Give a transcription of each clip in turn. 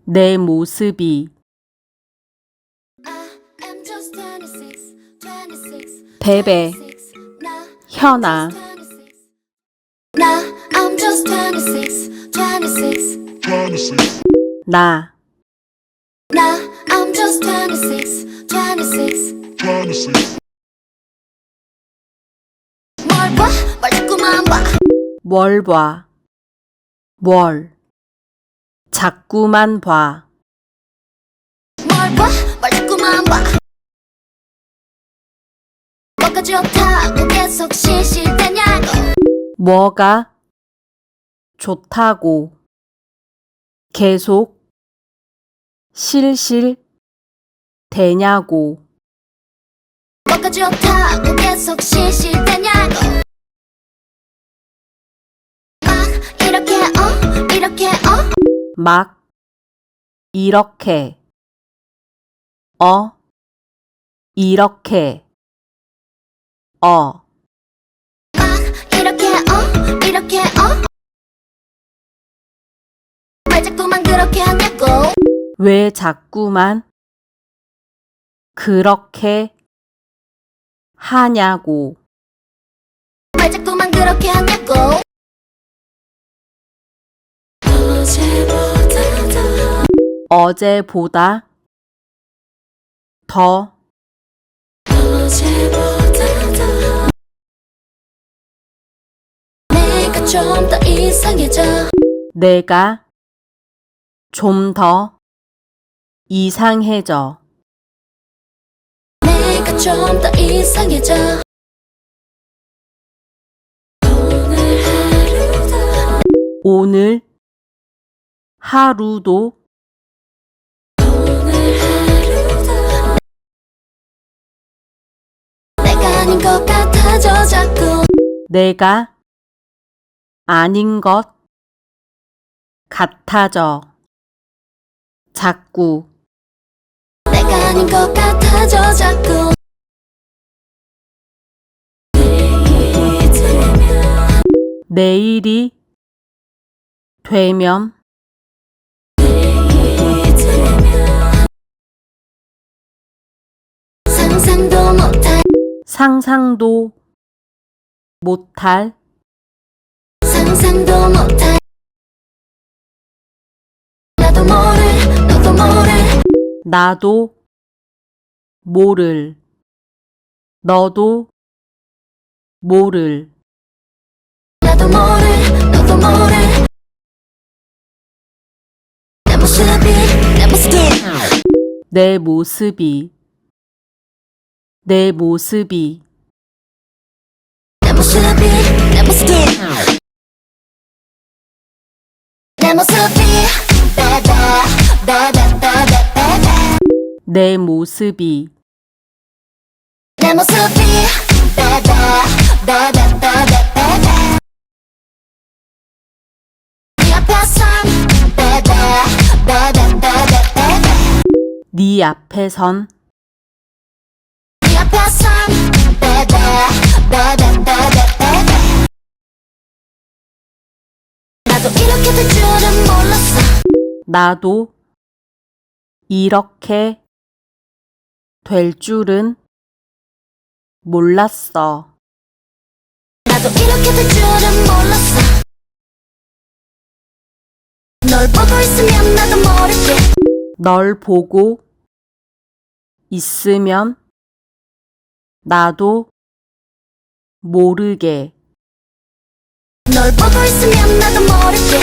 내 모습이 베베 현아 나 뭘 봐? 뭘 자꾸만 봐. 뭐가 좋다고 계속 실실대냐고 뭐가 좋다고 계속 실실 되냐고. 뭐가 좋다고 계속 실실대냐고 막 이렇게 이렇게 왜 자꾸만 그렇게 하냐고 왜 자꾸만 그렇게 하냐고. 왜 자꾸만 그렇게 하냐고 어제보다 더 내가 좀 더 이상해져 내가 좀 더 이상해져. 내가 좀 더 이상해져 오늘 하루도 내가 아닌 것 같아져 자꾸 내가 아닌 것 같아져 자꾸. 내가 아닌 것 같아져 자꾸 내일이 되면 상상도 못할 상상도 못할 나도 나도 모를 너도 모를 너도 모를 내 모습이 내 모습이 내 모습이 내 모습이 내 모습이 네 앞에선 나도 이렇게 될 줄은 몰랐어 나도 이렇게 될 줄은 몰랐어. 나도 이렇게 될 줄은 몰랐어 널 보고 있으면 나도 모르게 널 보고 있으면 나도 모르게 널 보고 있으면 나도 모르게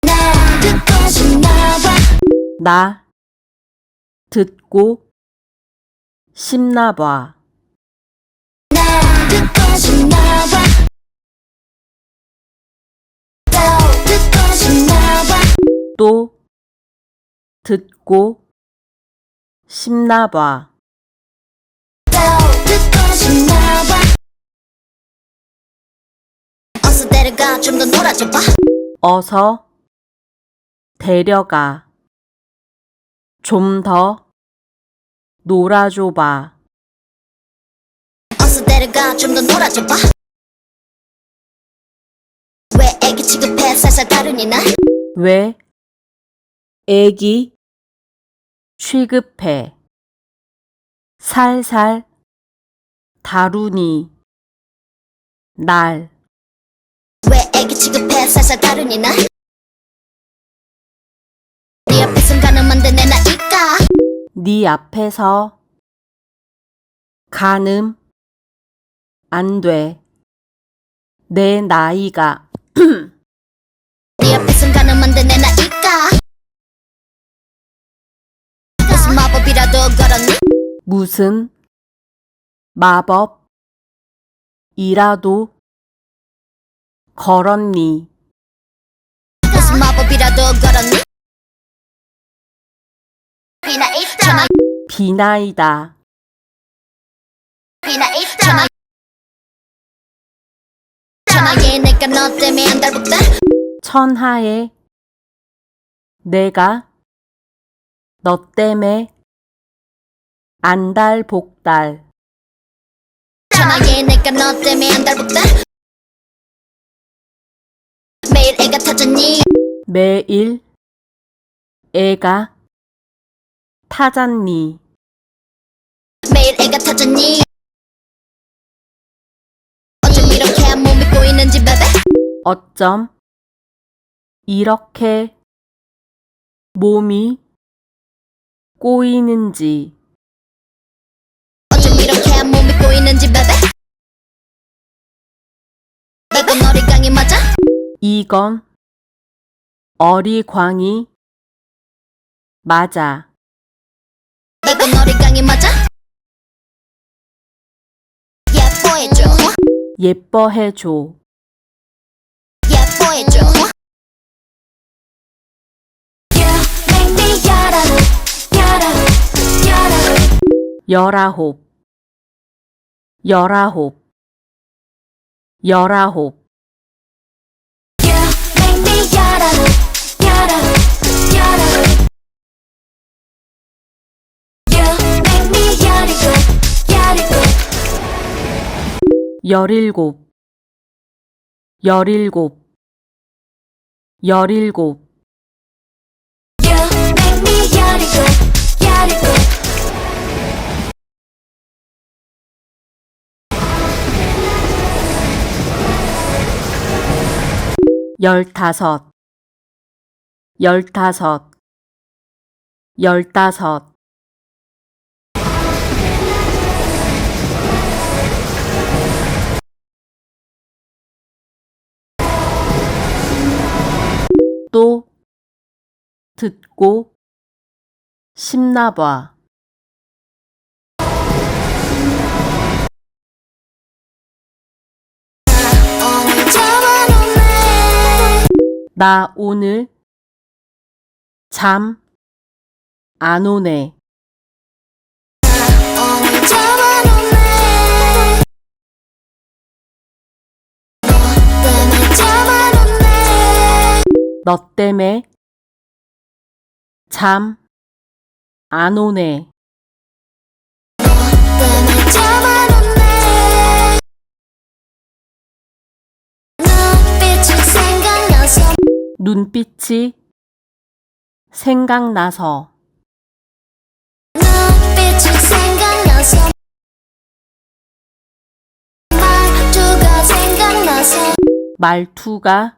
나 듣고 싶나봐 나 듣고 싶나 봐. 나 듣고 싶나봐 또 듣고 싶나봐 또 듣고 싶나 봐. 또 듣고 싶나봐 어서 데려가 좀 더 놀아줘봐 어서 데려가 좀 더 놀아줘 봐. 어서 데려가 좀 더 놀아줘봐 취급해 살살 다루니 나 왜 애기 취급해 살살 다루니 날 왜 애기 취급해 살살 다루니 나 네 앞에선 가늠한데 내 나이가 네 앞에서 가늠 안 돼. 내 나이가 네 앞에선 가늠한데 내 나이가 무슨 마법이라도 걸었니 무슨 마법이라도 걸었니? 무슨 마법이라도 걸었니 비나 있다 비나이다. 비나 있다 천하에 내가 너 때문에 한 달부터 천하에 내가 너 때문에 안달복달 천하에 내가 너 때문에 한 달부터 매일 애가 터졌니 매일 애가 타잖니 매일 애가 터졌니 어쩜 이렇게 몸이 꼬이는지 베베 어쩜 이렇게 몸이 꼬이는지 어쩜 이렇게 몸이 꼬이는지 베베 이건 어리광이 맞아 이건 어리광이 맞아. 이건 어리광이 맞아 예뻐해줘 예뻐해줘. 예뻐해줘 You make me 열아홉 열아홉 열아홉 You make me You make me 열일곱 열일곱 열일곱 You make me 열다섯 열다섯 열다섯 또 듣고 싶나봐. 오늘 잡아놓네 나 오늘 잠 안 오네. 오늘 잡아놓네 너 때문에 잡아놓네 너 때문에 잠 안 오네. 때문에 잡아놓네 눈빛이 생각나서 눈빛이 생각나서 말투가 생각나서 말투가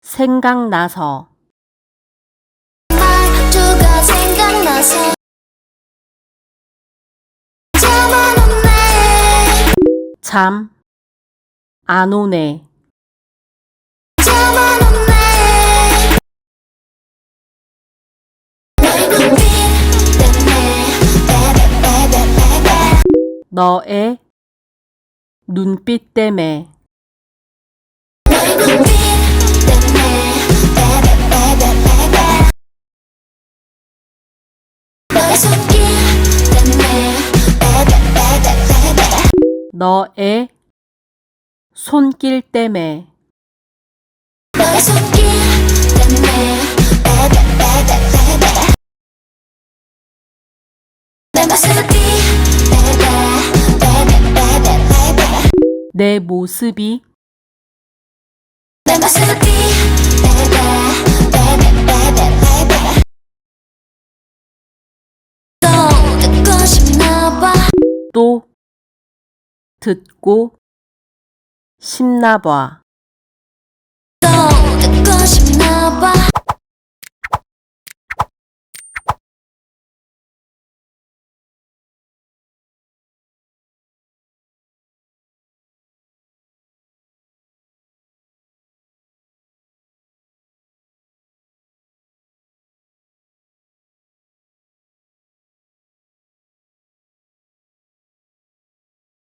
생각나서 말투가 생각나서 잡아놓네 잠 안 오네. 잡아놓네 너의 눈빛 때문에 너의 눈빛 때문에 너의 눈빛 때문에 너의 손길 때문에 너의 손길 때문에 너의 손길 때문에 내 모습이 내 모습이 내 모습이 baby baby baby baby 또 듣고 싶나봐 또 듣고 싶나 봐. 또 듣고 싶나봐